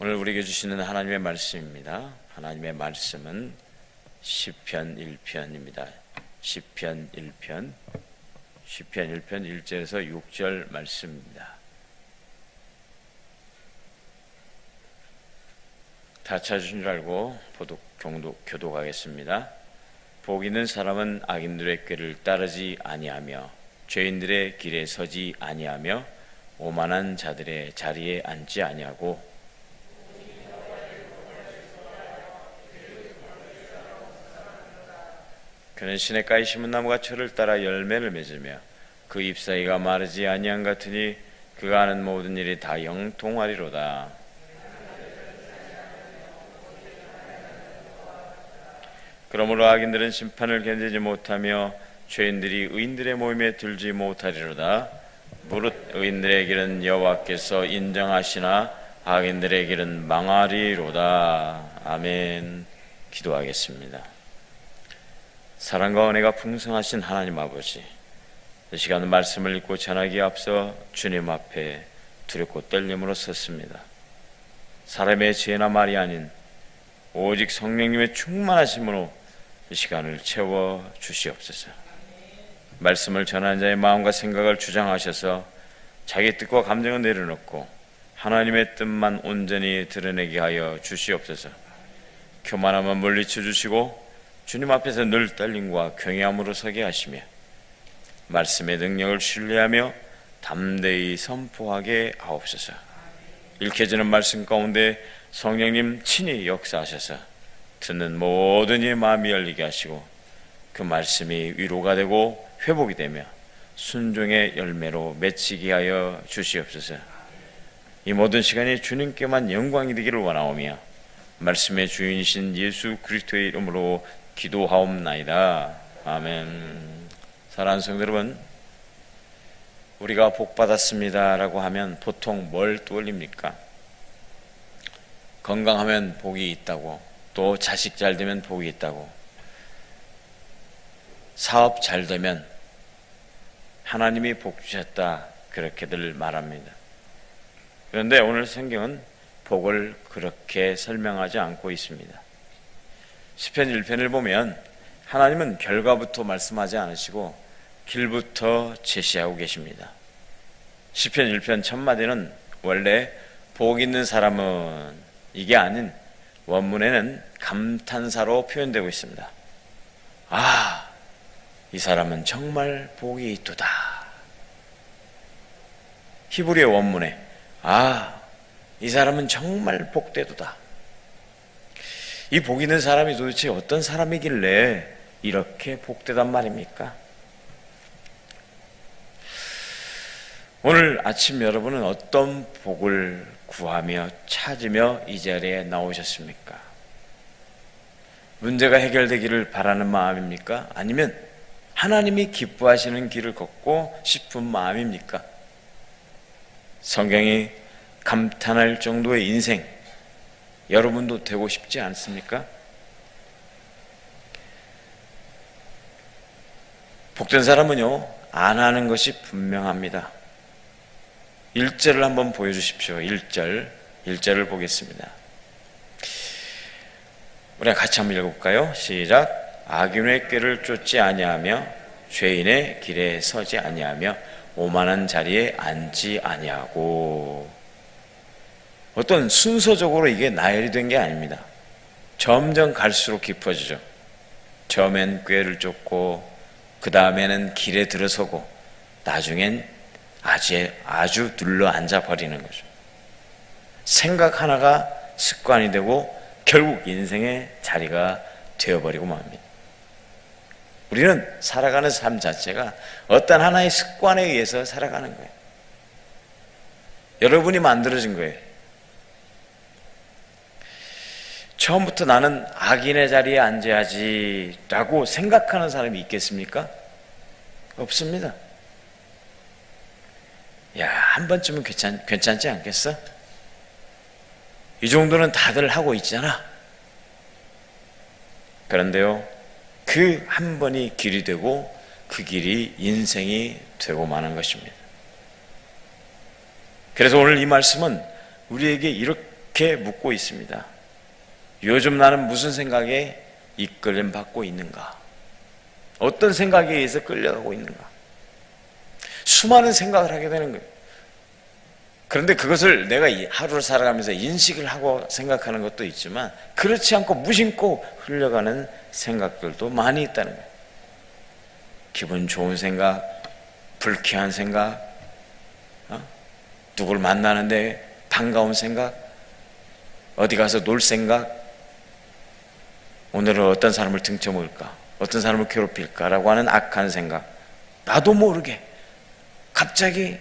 오늘 우리에게 주시는 하나님의 말씀입니다. 하나님의 말씀은 시편 1편입니다. 시편 1편 1절에서 6절 말씀입니다. 다 찾으신 줄 알고 교독하겠습니다. 복 있는 사람은 악인들의 꾀를 따르지 아니하며 죄인들의 길에 서지 아니하며 오만한 자들의 자리에 앉지 아니하고 그는 시냇가에 심은 나무가 철을 따라 열매를 맺으며 그 잎사귀가 마르지 아니한 같으니 그가 하는 모든 일이 다 형통하리로다. 그러므로 악인들은 심판을 견디지 못하며 죄인들이 의인들의 모임에 들지 못하리로다. 무릇 의인들의 길은 여호와께서 인정하시나 악인들의 길은 망하리로다. 아멘. 기도하겠습니다. 사랑과 은혜가 풍성하신 하나님 아버지, 이 시간 말씀을 읽고 전하기에 앞서 주님 앞에 두렵고 떨림으로 섰습니다. 사람의 지혜나 말이 아닌 오직 성령님의 충만하심으로 이 시간을 채워 주시옵소서. 말씀을 전하는 자의 마음과 생각을 주장하셔서 자기 뜻과 감정을 내려놓고 하나님의 뜻만 온전히 드러내게 하여 주시옵소서. 교만함은 물리쳐 주시고 주님 앞에서 늘 떨림과 경외함으로 서게 하시며 말씀의 능력을 신뢰하며 담대히 선포하게 하옵소서. 읽혀지는 말씀 가운데 성령님 친히 역사하셔서 듣는 모든 이의 마음이 열리게 하시고 그 말씀이 위로가 되고 회복이 되며 순종의 열매로 맺히게 하여 주시옵소서. 이 모든 시간이 주님께만 영광이 되기를 원하오며 말씀의 주인이신 예수 그리스도의 이름으로 기도하옵나이다. 아멘. 사랑하는 성도 여러분, 우리가 복 받았습니다 라고 하면 보통 뭘 떠올립니까? 건강하면 복이 있다고, 또 자식 잘 되면 복이 있다고, 사업 잘 되면 하나님이 복 주셨다, 그렇게들 말합니다. 그런데 오늘 성경은 복을 그렇게 설명하지 않고 있습니다. 시편 1편을 보면 하나님은 결과부터 말씀하지 않으시고 길부터 제시하고 계십니다. 시편 1편 첫마디는 원래 복 있는 사람은 이게 아닌 원문에는 감탄사로 표현되고 있습니다. 아, 이 사람은 정말 복이 있도다. 히브리어 원문에 아, 이 사람은 정말 복되도다. 이 복 있는 사람이 도대체 어떤 사람이길래 이렇게 복되단 말입니까? 오늘 아침 여러분은 어떤 복을 구하며 찾으며 이 자리에 나오셨습니까? 문제가 해결되기를 바라는 마음입니까? 아니면 하나님이 기뻐하시는 길을 걷고 싶은 마음입니까? 성경이 감탄할 정도의 인생, 여러분도 되고 싶지 않습니까? 복된 사람은요, 안 하는 것이 분명합니다. 1절을 한번 보여주십시오. 1절을 보겠습니다. 우리가 같이 한번 읽어볼까요? 시작. 악인의 꾀를 쫓지 아니하며 죄인의 길에 서지 아니하며 오만한 자리에 앉지 아니하고. 어떤 순서적으로 이게 나열이 된 게 아닙니다. 점점 갈수록 깊어지죠. 처음엔 꾀를 쫓고 그 다음에는 길에 들어서고 나중엔 아주 눌러 앉아 버리는 거죠. 생각 하나가 습관이 되고 결국 인생의 자리가 되어버리고 맙니다. 우리는 살아가는 삶 자체가 어떤 하나의 습관에 의해서 살아가는 거예요. 여러분이 만들어진 거예요. 처음부터 나는 악인의 자리에 앉아야지 라고 생각하는 사람이 있겠습니까? 없습니다. 야, 한 번쯤은 괜찮지 않겠어? 이 정도는 다들 하고 있잖아. 그런데요, 그 한 번이 길이 되고 그 길이 인생이 되고 마는 것입니다. 그래서 오늘 이 말씀은 우리에게 이렇게 이렇게 묻고 있습니다. 요즘 나는 무슨 생각에 이끌림 받고 있는가? 어떤 생각에 의해서 끌려가고 있는가? 수많은 생각을 하게 되는 거예요. 그런데 그것을 내가 하루를 살아가면서 인식을 하고 생각하는 것도 있지만 그렇지 않고 무심코 흘러가는 생각들도 많이 있다는 거예요. 기분 좋은 생각, 불쾌한 생각, 누구를 만나는데 반가운 생각, 어디 가서 놀 생각, 오늘은 어떤 사람을 등쳐먹을까, 어떤 사람을 괴롭힐까라고 하는 악한 생각, 나도 모르게 갑자기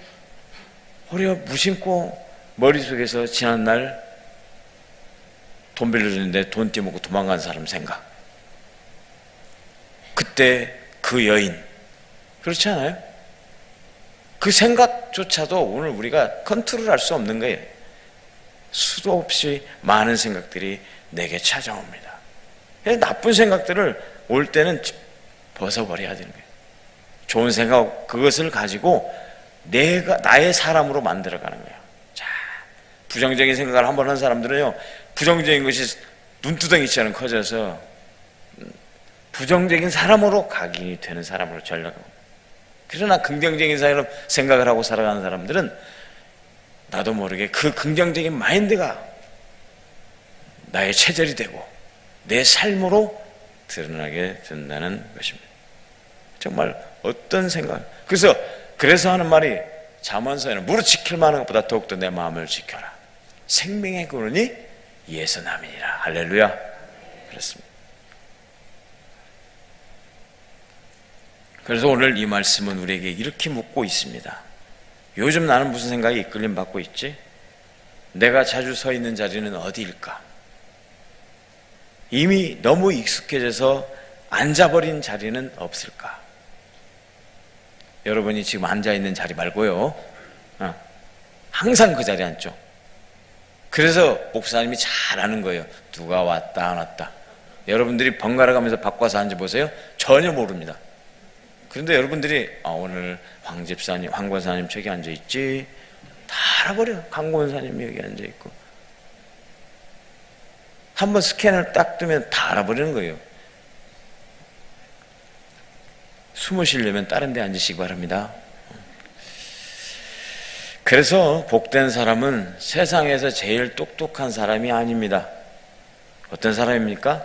허리어 무심코 머릿속에서 지난날 돈 빌려주는데 돈 떼먹고 도망간 사람 생각, 그때 그 여인, 그렇지 않아요? 그 생각조차도 오늘 우리가 컨트롤할 수 없는 거예요. 수도 없이 많은 생각들이 내게 찾아옵니다. 나쁜 생각들을 올 때는 벗어버려야 되는 거예요. 좋은 생각, 그것을 가지고 나의 사람으로 만들어가는 거예요. 자, 부정적인 생각을 한번 한 사람들은요, 부정적인 것이 눈두덩이처럼 커져서 부정적인 사람으로 각인이 되는 사람으로 전락하고, 그러나 긍정적인 생각을 하고 살아가는 사람들은 나도 모르게 그 긍정적인 마인드가 나의 체질이 되고 내 삶으로 드러나게 된다는 것입니다. 정말 어떤 생각, 그래서 하는 말이 잠언서에는 무릇 지킬 만한 것보다 더욱더 내 마음을 지켜라. 생명의 근원이 이에서 남이니라. 할렐루야. 그렇습니다. 그래서 오늘 이 말씀은 우리에게 이렇게 묻고 있습니다. 요즘 나는 무슨 생각에 이끌림 받고 있지? 내가 자주 서 있는 자리는 어디일까? 이미 너무 익숙해져서 앉아버린 자리는 없을까? 여러분이 지금 앉아있는 자리 말고요, 항상 그 자리에 앉죠. 그래서 목사님이 잘 아는 거예요. 누가 왔다 안 왔다. 여러분들이 번갈아 가면서 바꿔서 앉아보세요. 전혀 모릅니다. 그런데 여러분들이 오늘 황 집사님, 황 권사님 저기 앉아있지? 다 알아버려요. 강 권사님이 여기 앉아있고. 한번 스캔을 딱 뜨면 다 알아버리는 거예요. 숨을 쉬려면 다른 데 앉으시기 바랍니다. 그래서 복된 사람은 세상에서 제일 똑똑한 사람이 아닙니다. 어떤 사람입니까?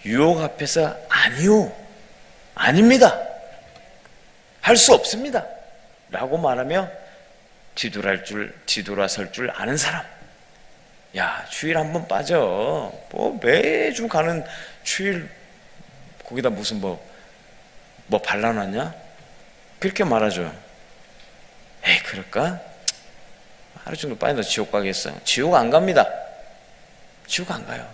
유혹 앞에서 아니요, 아닙니다, 할 수 없습니다 라고 말하며 뒤돌아설 줄 아는 사람. 야, 주일 한번 빠져. 뭐 매주 가는 주일 거기다 무슨 뭐 발라놨냐? 그렇게 말하죠. 에이, 그럴까? 하루 정도 빠져도 지옥 가겠어? 지옥 안 갑니다. 지옥 안 가요.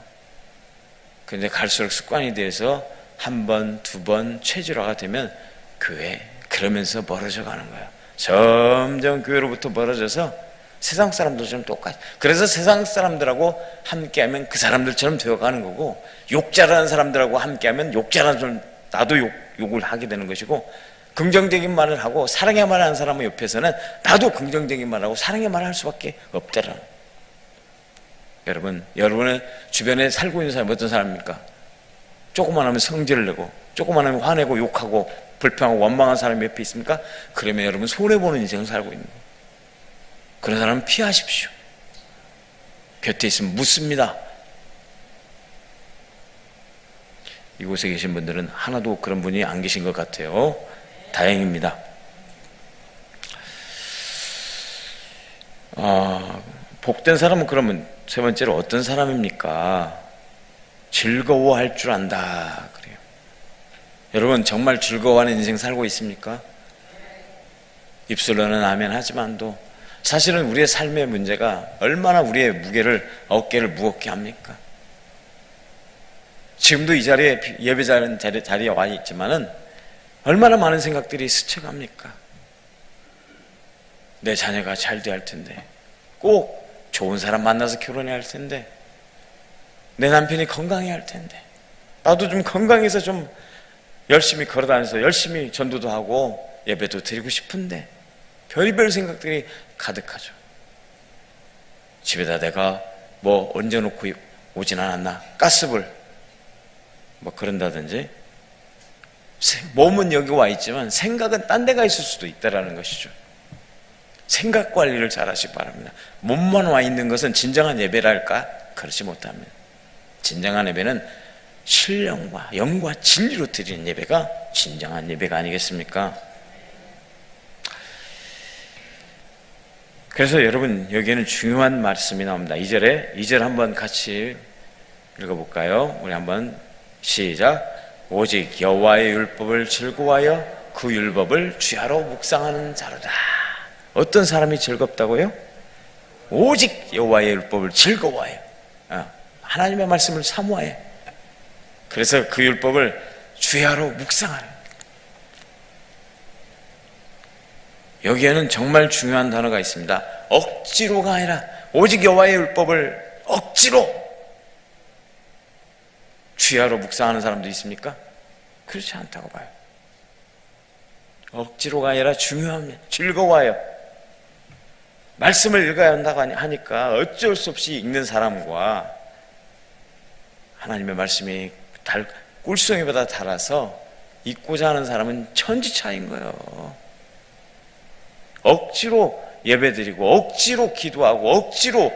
근데 갈수록 습관이 돼서 한 번, 두 번 체질화가 되면 교회 그러면서 멀어져 가는 거예요. 점점 교회로부터 멀어져서 세상 사람들처럼 똑같이. 그래서 세상 사람들하고 함께하면 그 사람들처럼 되어가는 거고, 욕 잘하는 사람들하고 함께하면 욕 잘하는 사람, 나도 욕을 하게 되는 것이고, 긍정적인 말을 하고 사랑의 말을 하는 사람의 옆에서는 나도 긍정적인 말을 하고 사랑의 말을 할 수밖에 없다라는. 여러분의 주변에 살고 있는 사람이 어떤 사람입니까? 조금만 하면 성질을 내고, 조금만 하면 화내고 욕하고 불평하고 원망한 사람이 옆에 있습니까? 그러면 여러분 손해보는 인생을 살고 있는 거예요. 그런 사람은 피하십시오. 곁에 있으면 묻습니다. 이곳에 계신 분들은 하나도 그런 분이 안 계신 것 같아요. 다행입니다. 복된 사람은 그러면 세 번째로 어떤 사람입니까? 즐거워할 줄 안다 그래요. 여러분 정말 즐거워하는 인생 살고 있습니까? 입술로는 아멘 하지만도 사실은 우리의 삶의 문제가 얼마나 우리의 무게를, 어깨를 무겁게 합니까? 지금도 이 자리에, 예배자는 자리에 와 있지만은 얼마나 많은 생각들이 스쳐갑니까? 내 자녀가 잘 돼야 할 텐데, 꼭 좋은 사람 만나서 결혼해야 할 텐데, 내 남편이 건강해야 할 텐데, 나도 좀 건강해서 좀 열심히 걸어다녀서 열심히 전도도 하고 예배도 드리고 싶은데, 별의별 생각들이 가득하죠. 집에다 내가 뭐 얹어놓고 오진 않았나? 가스불 뭐 그런다든지. 몸은 여기 와 있지만 생각은 딴 데가 있을 수도 있다라는 것이죠. 생각 관리를 잘 하시기 바랍니다. 몸만 와 있는 것은 진정한 예배랄까? 그렇지 못합니다. 진정한 예배는 신령과 영과 진리로 드리는 예배가 진정한 예배가 아니겠습니까? 그래서 여러분, 여기에는 중요한 말씀이 나옵니다. 2절 한번 같이 읽어볼까요? 우리 한번 시작. 오직 여호와의 율법을 즐거워하여 그 율법을 주야로 묵상하는 자로다. 어떤 사람이 즐겁다고요? 오직 여호와의 율법을 즐거워해요. 하나님의 말씀을 사모해. 그래서 그 율법을 주야로 묵상하는. 여기에는 정말 중요한 단어가 있습니다. 억지로가 아니라 오직 여호와의 율법을 억지로 주야로 묵상하는 사람도 있습니까? 그렇지 않다고 봐요. 억지로가 아니라 중요합니다. 즐거워요. 말씀을 읽어야 한다고 하니까 어쩔 수 없이 읽는 사람과 하나님의 말씀이 꿀송이보다 달아서 읽고자 하는 사람은 천지 차이인 거예요. 억지로 예배드리고 억지로 기도하고 억지로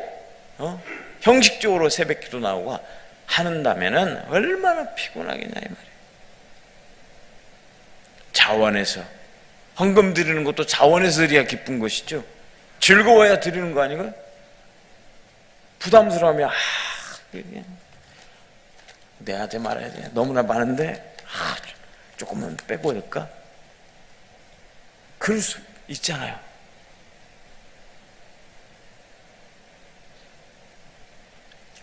형식적으로 새벽기도 나오고 한다면은 얼마나 피곤하겠냐 이 말이에요. 자원해서 헌금 드리는 것도 자원해서 드려야 기쁜 것이죠. 즐거워야 드리는 거 아니고요. 부담스러우면 내한테 말해야 돼. 너무나 많은데 조금만 빼고 할까? 그럴 수 있잖아요.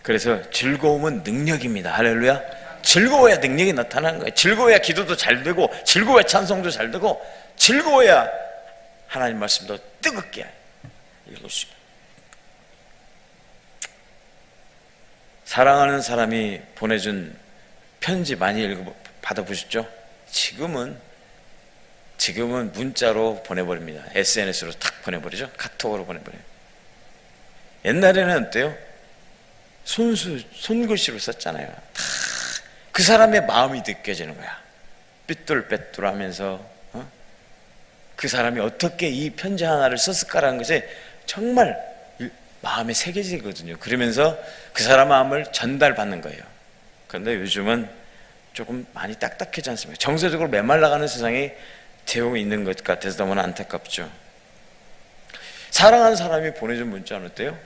그래서 즐거움은 능력입니다. 할렐루야. 즐거워야 능력이 나타나는 거예요. 즐거워야 기도도 잘 되고 즐거워야 찬송도 잘 되고 즐거워야 하나님 말씀도 뜨겁게 읽을 수 있어요. 사랑하는 사람이 보내준 편지 많이 받아보셨죠? 지금은 문자로 보내버립니다. SNS로 탁 보내버리죠. 카톡으로 보내버려요. 옛날에는 어때요? 손글씨로 썼잖아요. 다 그 사람의 마음이 느껴지는 거야. 삐뚤빼뚤하면서 그 사람이 어떻게 이 편지 하나를 썼을까라는 것이 정말 마음에 새겨지거든요. 그러면서 그 사람 마음을 전달받는 거예요. 그런데 요즘은 조금 많이 딱딱해지 않습니까? 정서적으로 메말라가는 세상이 되고 있는 것 같아서 너무나 안타깝죠. 사랑하는 사람이 보내준 문자는 어때요?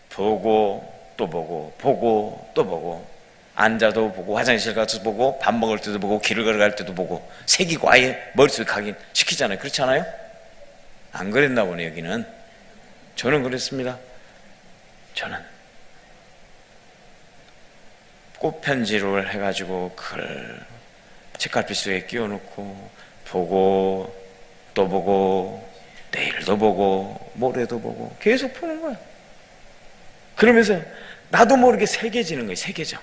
보고 또 보고 보고 또 보고 앉아도 보고 화장실 가서 보고 밥 먹을 때도 보고 길을 걸어갈 때도 보고 새기고 아예 머릿속에 각인시키잖아요. 그렇지 않아요? 안 그랬나 보네 여기는. 저는 그랬습니다. 저는 꽃편지를 해가지고 그걸 책갈피 속에 끼워놓고 보고 또 보고 내일도 보고 모레도 보고 계속 보는 거야. 그러면서 나도 모르게 새겨지는 거예요. 새겨져.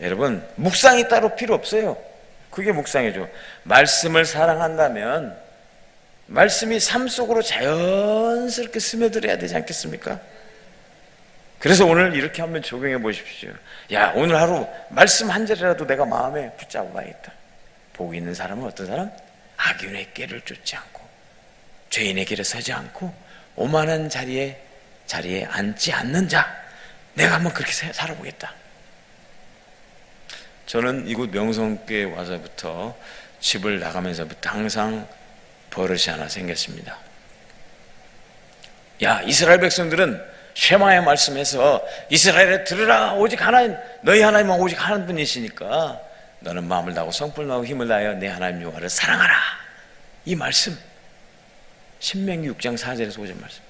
여러분, 묵상이 따로 필요 없어요. 그게 묵상이죠. 말씀을 사랑한다면 말씀이 삶 속으로 자연스럽게 스며들어야 되지 않겠습니까? 그래서 오늘 이렇게 한번 적용해 보십시오. 야, 오늘 하루 말씀 한 절이라도 내가 마음에 붙잡고 가야겠다. 보고 있는 사람은 어떤 사람? 악인의 꾀를 쫓지 않고 죄인의 길에 서지 않고 오만한 자리에 앉지 않는 자. 내가 한번 그렇게 살아보겠다. 저는 이곳 명성교회 와서부터 집을 나가면서부터 항상 버릇이 하나 생겼습니다. 야, 이스라엘 백성들은 쉐마의 말씀에서 이스라엘에 들으라 오직 하나님 너희 하나님은 오직 한 분이시니까 너는 마음을 다하고 성품을 다하고 힘을 다하여 내 하나님 여호와를 사랑하라. 이 말씀 신명기 6장 4절에서 5절 말씀.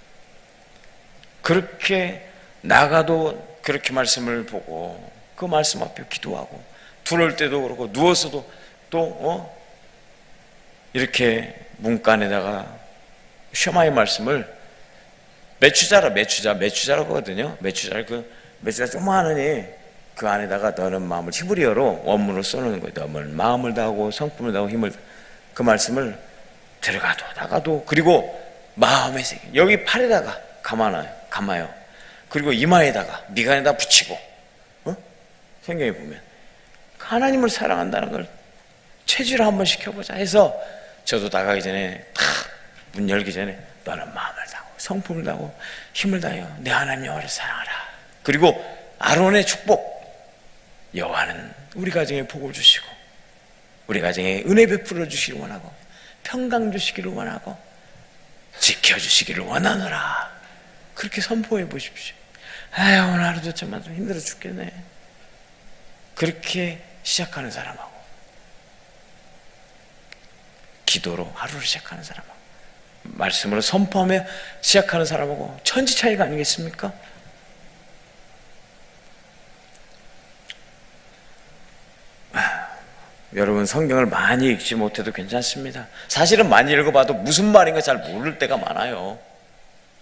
그렇게 나가도 그렇게 말씀을 보고 그 말씀 앞에 기도하고 들어올 때도 그렇고 누워서도 또 이렇게 문간에다가 쉐마의 말씀을 메추자라고 하거든요. 메추자 조그마하니 그 안에다가 너는 마음을 히브리어로 원문으로 써놓는 거예요. 너는 마음을 다하고 성품을 다하고 힘을 그 말씀을 들어가도 나가도 그리고 마음에 새겨 여기 팔에다가 감아요. 그리고 이마에다가 미간에다 붙이고, 성경에 보면 하나님을 사랑한다는 걸 체질을 한번 시켜보자 해서, 저도 나가기 전에 탁 문 열기 전에 너는 마음을 다하고 성품을 다하고 힘을 다하여 내 하나님 여호와를 사랑하라. 그리고 아론의 축복, 여호와는 우리 가정에 복을 주시고 우리 가정에 은혜 베풀어 주시기를 원하고 평강 주시기를 원하고 지켜주시기를 원하노라. 그렇게 선포해 보십시오. 아유, 오늘 하루도 정말 좀 힘들어 죽겠네. 그렇게 시작하는 사람하고 기도로 하루를 시작하는 사람하고 말씀으로 선포하며 시작하는 사람하고 천지 차이가 아니겠습니까? 여러분, 성경을 많이 읽지 못해도 괜찮습니다. 사실은 많이 읽어봐도 무슨 말인가 잘 모를 때가 많아요.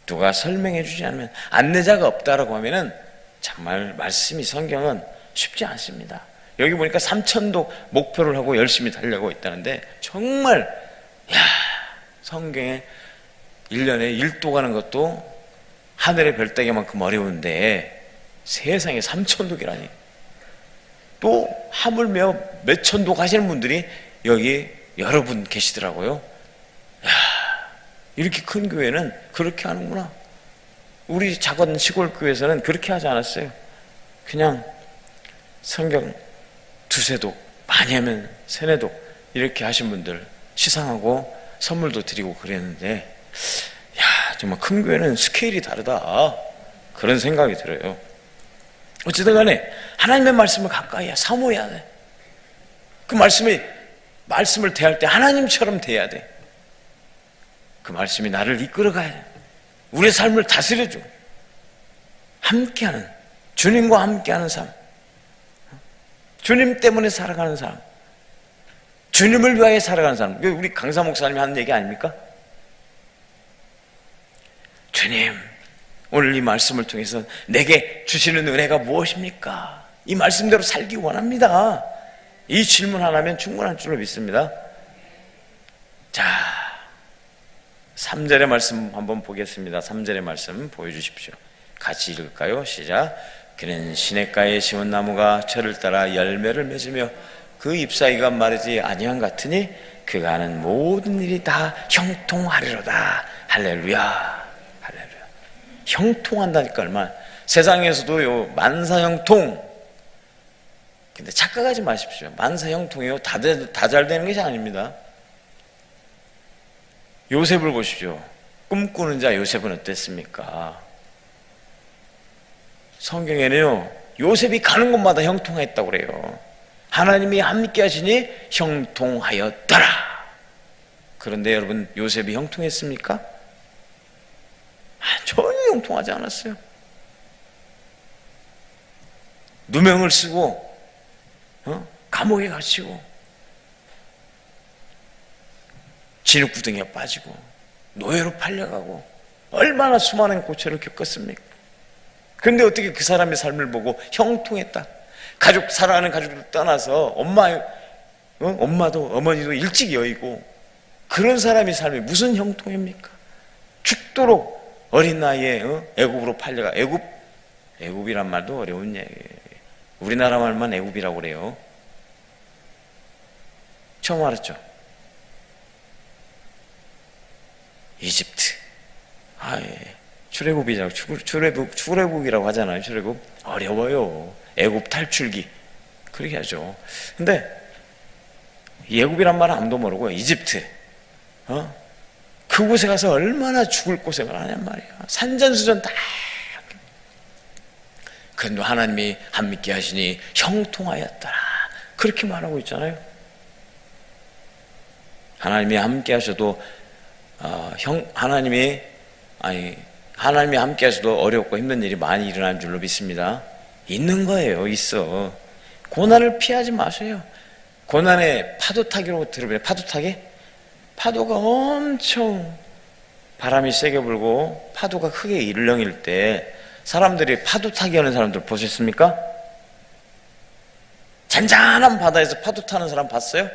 누가 설명해 주지 않으면, 안내자가 없다라고 하면은 정말 말씀이, 성경은 쉽지 않습니다. 여기 보니까 3,000도 목표를 하고 열심히 달려가고 있다는데, 정말 성경에 1년에 1도 가는 것도 하늘의 별따기만큼 어려운데 세상에 3,000도기라니. 또 하물며 몇 천도 가시는 분들이 여기 여러분 계시더라고요. 이렇게 큰 교회는 그렇게 하는구나. 우리 작은 시골 교회에서는 그렇게 하지 않았어요. 그냥 성경 두세 독, 많이 하면 세네 독 이렇게 하신 분들 시상하고 선물도 드리고 그랬는데, 정말 큰 교회는 스케일이 다르다, 그런 생각이 들어요. 어쨌든 간에 하나님의 말씀을 가까이 사모해야 돼. 그 말씀을 대할 때 하나님처럼 대해야 돼. 그 말씀이 나를 이끌어가야 돼. 우리의 삶을 다스려줘. 함께하는, 주님과 함께하는 삶, 주님 때문에 살아가는 삶, 주님을 위하여 살아가는 삶. 우리 강사 목사님이 하는 얘기 아닙니까? 주님, 오늘 이 말씀을 통해서 내게 주시는 은혜가 무엇입니까? 이 말씀대로 살기 원합니다. 이 질문 하나면 충분한 줄로 믿습니다. 자, 3절의 말씀 한번 보겠습니다. 3절의 말씀 보여주십시오. 같이 읽을까요? 시작. 그는 시냇가에 심은 나무가 철을 따라 열매를 맺으며 그 잎사귀가 마르지 아니한 같으니 그가 하는 모든 일이 다 형통하리로다. 할렐루야. 할렐루야. 형통한다니까. 얼마나 세상에서도요 만사형통. 근데 착각하지 마십시오. 만사형통이요 다 잘 되는 것이 아닙니다. 요셉을 보십시오. 꿈꾸는 자 요셉은 어땠습니까? 성경에는요 요셉이 가는 곳마다 형통했다고 그래요. 하나님이 함께 하시니 형통하였더라. 그런데 여러분, 요셉이 형통했습니까? 전혀 형통하지 않았어요. 누명을 쓰고 감옥에 갇히고 진흙구덩이에 빠지고 노예로 팔려가고 얼마나 수많은 고초를 겪었습니까? 그런데 어떻게 그 사람의 삶을 보고 형통했다. 사랑하는 가족들 떠나서 엄마도 어머니도 일찍 여의고 그런 사람의 삶이 무슨 형통입니까? 죽도록 어린 나이에 애굽으로 팔려가. 애굽이란 말도 어려운 얘기예요. 우리나라 말만 애굽이라고 그래요. 처음 알았죠? 이집트. 출애굽이라고, 출애굽이라고 하잖아요. 출애굽. 어려워요. 애굽 탈출기. 그렇게 하죠. 근데 애굽이란 말은 아무도 모르고 이집트. 그곳에 가서 얼마나 죽을 고생을 하냔 말이야. 산전수전 다. 그런데 하나님이 함께 하시니 형통하였더라. 그렇게 말하고 있잖아요. 하나님이 함께 하셔도 하나님이 함께 하셔도 어렵고 힘든 일이 많이 일어난 줄로 믿습니다. 있는 거예요. 있어. 고난을 피하지 마세요. 고난의 파도 타기로 들어보세요. 파도 타기? 파도가 엄청 바람이 세게 불고 파도가 크게 일렁일 때 사람들이 파도 타기 하는 사람들 보셨습니까? 잔잔한 바다에서 파도 타는 사람 봤어요?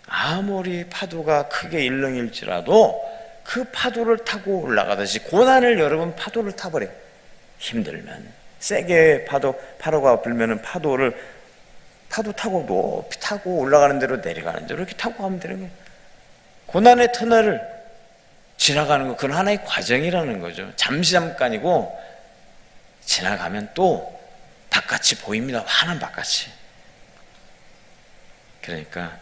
아무리 파도가 크게 일렁일지라도 그 파도를 타고 올라가듯이 고난을 여러분 파도를 타버려요. 힘들면 세게 파도가 불면은 파도 타고 높이 타고 올라가는 대로 내려가는 대로 이렇게 타고 가면 되는 거예요. 고난의 터널을 지나가는 거, 그건 하나의 과정이라는 거죠. 잠깐이고 지나가면 또 바깥이 보입니다. 환한 바깥이. 그러니까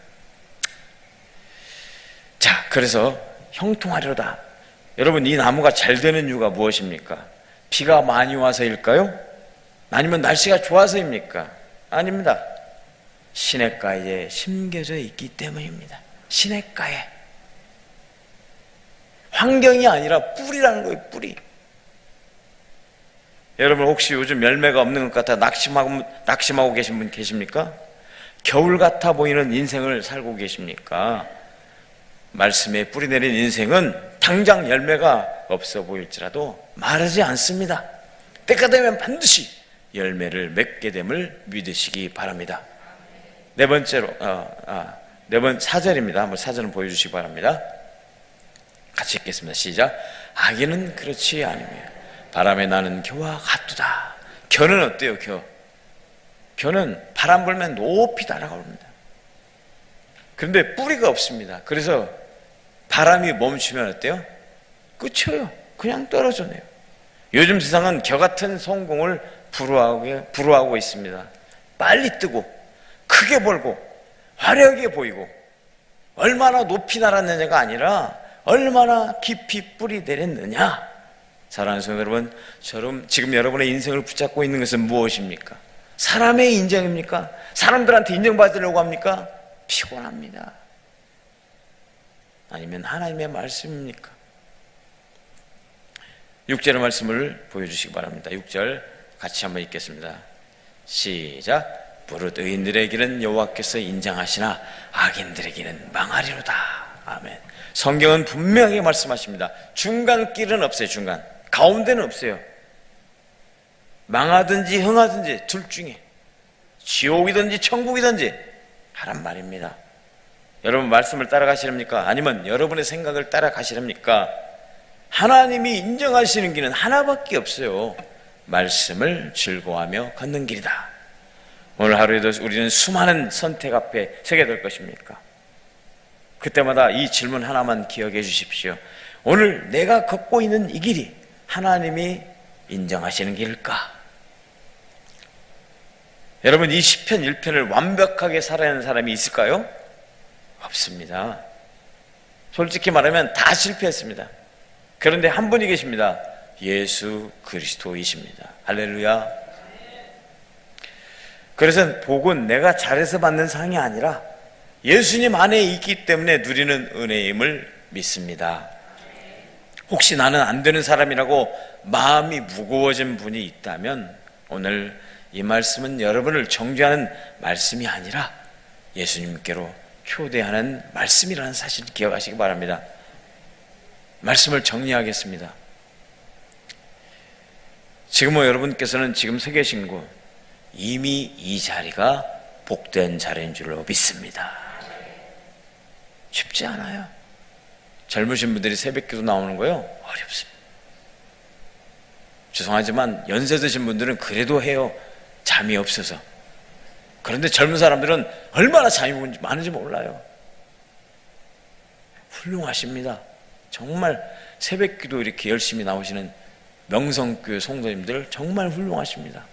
자, 그래서 형통하려다. 여러분, 이 나무가 잘 되는 이유가 무엇입니까? 비가 많이 와서일까요? 아니면 날씨가 좋아서입니까? 아닙니다. 시냇가에 심겨져 있기 때문입니다. 시냇가에. 환경이 아니라 뿌리라는 거예요. 뿌리. 여러분, 혹시 요즘 열매가 없는 것 같아 낙심하고 계신 분 계십니까? 겨울 같아 보이는 인생을 살고 계십니까? 말씀에 뿌리 내린 인생은 당장 열매가 없어 보일지라도 마르지 않습니다. 때가 되면 반드시 열매를 맺게 됨을 믿으시기 바랍니다. 네 번째로 네 번 4절입니다. 한번 4절을 보여주시기 바랍니다. 같이 읽겠습니다. 시작. 악인은 그렇지 않으며 바람에 나는 겨와 같도다. 겨는 어때요? 겨는 바람 불면 높이 날아갑니다. 그런데 뿌리가 없습니다. 그래서 바람이 멈추면 어때요? 끝이에요. 그냥 떨어져내요. 요즘 세상은 겨 같은 성공을 부러워하고 있습니다. 빨리 뜨고 크게 벌고 화려하게 보이고 얼마나 높이 날았느냐가 아니라 얼마나 깊이 뿌리 내렸느냐. 사랑하는 성도 여러분, 지금 여러분의 인생을 붙잡고 있는 것은 무엇입니까? 사람의 인정입니까? 사람들한테 인정받으려고 합니까? 피곤합니다. 아니면 하나님의 말씀입니까? 6절의 말씀을 보여주시기 바랍니다. 6절 같이 한번 읽겠습니다. 시작. 무릇 의인들의 길은 여호와께서 인정하시나 악인들의 길은 망하리로다. 아멘. 성경은 분명하게 말씀하십니다. 중간길은 없어요. 가운데는 없어요. 망하든지 흥하든지 둘 중에 지옥이든지 천국이든지 하란 말입니다. 여러분 말씀을 따라가시렵니까? 아니면 여러분의 생각을 따라가시렵니까? 하나님이 인정하시는 길은 하나밖에 없어요. 말씀을 즐거워하며 걷는 길이다. 오늘 하루에도 우리는 수많은 선택 앞에 서게 될 것입니까? 그때마다 이 질문 하나만 기억해 주십시오. 오늘 내가 걷고 있는 이 길이 하나님이 인정하시는 길일까? 여러분, 이 시편 1편을 완벽하게 살아내는 사람이 있을까요? 없습니다. 솔직히 말하면 다 실패했습니다. 그런데 한 분이 계십니다. 예수 그리스도이십니다. 할렐루야. 그래서 복은 내가 잘해서 받는 상이 아니라 예수님 안에 있기 때문에 누리는 은혜임을 믿습니다. 혹시 나는 안 되는 사람이라고 마음이 무거워진 분이 있다면 오늘 이 말씀은 여러분을 정죄하는 말씀이 아니라 예수님께로 초대하는 말씀이라는 사실을 기억하시기 바랍니다. 말씀을 정리하겠습니다. 지금 여러분께서는 지금 서 계신 곳 이미 이 자리가 복된 자리인 줄로 믿습니다. 쉽지 않아요. 젊으신 분들이 새벽기도 나오는 거요? 어렵습니다. 죄송하지만 연세 드신 분들은 그래도 해요. 잠이 없어서. 그런데 젊은 사람들은 얼마나 잠이 많은지 몰라요. 훌륭하십니다. 정말 새벽기도 이렇게 열심히 나오시는 명성교회 성도님들 정말 훌륭하십니다.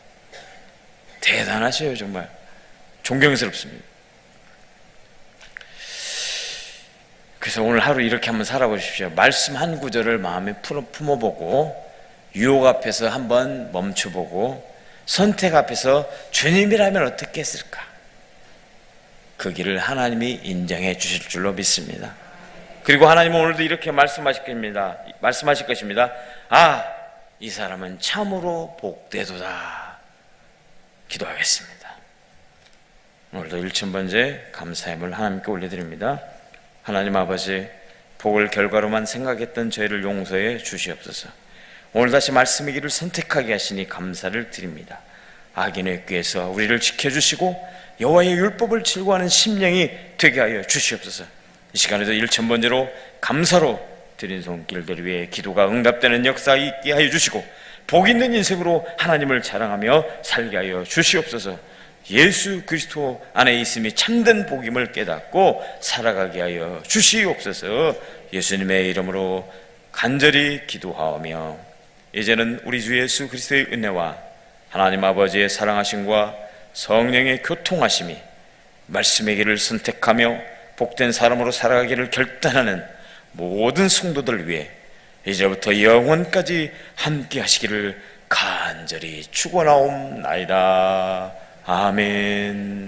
대단하셔요. 정말 존경스럽습니다. 그래서 오늘 하루 이렇게 한번 살아보십시오. 말씀 한 구절을 마음에 품어보고 유혹 앞에서 한번 멈춰보고 선택 앞에서 주님이라면 어떻게 했을까? 그 길을 하나님이 인정해 주실 줄로 믿습니다. 그리고 하나님은 오늘도 이렇게 말씀하실 것입니다. 아, 이 사람은 참으로 복되도다. 기도하겠습니다. 오늘도 1000번째 감사함을 하나님께 올려드립니다. 하나님 아버지, 복을 결과로만 생각했던 저희를 용서해 주시옵소서. 오늘 다시 말씀의 길을 선택하게 하시니 감사를 드립니다. 악인의 꾀에서 우리를 지켜주시고 여호와의 율법을 즐거워하는 심령이 되게 하여 주시옵소서. 이 시간에도 1000번째로 감사로 드린 손길들 위해 기도가 응답되는 역사 있게 하여 주시고 복 있는 인생으로 하나님을 자랑하며 살게 하여 주시옵소서. 예수 그리스도 안에 있음이 참된 복임을 깨닫고 살아가게 하여 주시옵소서. 예수님의 이름으로 간절히 기도하오며 이제는 우리 주 예수 그리스도의 은혜와 하나님 아버지의 사랑하심과 성령의 교통하심이 말씀의 길을 선택하며 복된 사람으로 살아가기를 결단하는 모든 성도들 위해 이제부터 영원까지 함께 하시기를 간절히 축원하옵나이다. 아멘.